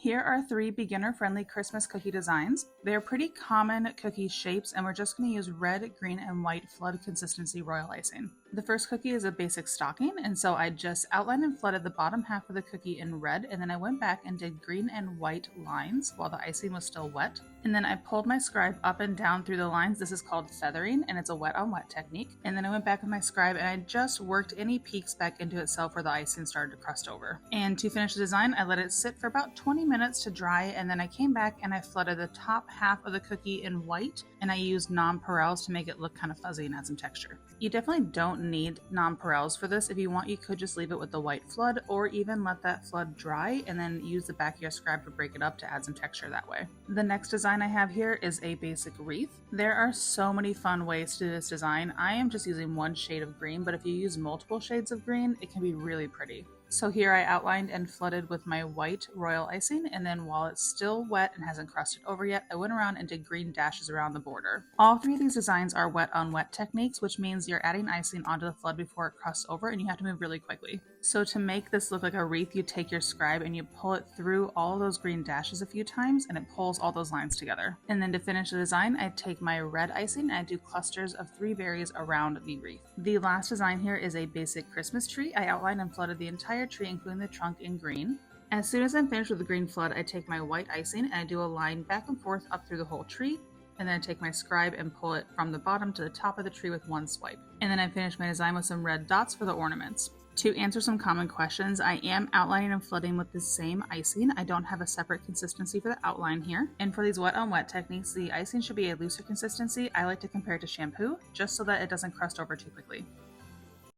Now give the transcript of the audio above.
Here are 3 beginner-friendly Christmas cookie designs. They're pretty common cookie shapes, and we're just going to use red, green, and white flood consistency royal icing. The first cookie is a basic stocking, and so I just outlined and flooded the bottom half of the cookie in red, and then I went back and did green and white lines while the icing was still wet. And then I pulled my scribe up and down through the lines. This is called feathering, and it's a wet on wet technique. And then I went back with my scribe and I just worked any peaks back into itself where the icing started to crust over. And to finish the design, I let it sit for about 20 minutes to dry, and then I came back and I flooded the top half of the cookie in white, and I used nonpareils to make it look kind of fuzzy and add some texture. You definitely don't need nonpareils for this. If you want, you could just leave it with the white flood, or even let that flood dry and then use the back of your scribe to break it up to add some texture that way. The next design I have here is a basic wreath. There are so many fun ways to do this design. I am just using one shade of green, but if you use multiple shades of green, it can be really pretty. So here I outlined and flooded with my white royal icing, and then while it's still wet and hasn't crusted over yet, I went around and did green dashes around the border. All 3 of these designs are wet on wet techniques, which means you're adding icing onto the flood before it crusts over, and you have to move really quickly. So to make this look like a wreath, you take your scribe and you pull it through all of those green dashes a few times, and it pulls all those lines together. And then to finish the design, I take my red icing and I do clusters of 3 berries around the wreath. The last design here is a basic Christmas tree. I outlined and flooded the entire tree, including the trunk, in green. As soon as I'm finished with the green flood, I take my white icing and I do a line back and forth up through the whole tree, and then I take my scribe and pull it from the bottom to the top of the tree with one swipe. And then I finish my design with some red dots for the ornaments. To answer some common questions, I am outlining and flooding with the same icing. I don't have a separate consistency for the outline here. And for these wet on wet techniques, the icing should be a looser consistency. I like to compare it to shampoo, just so that it doesn't crust over too quickly.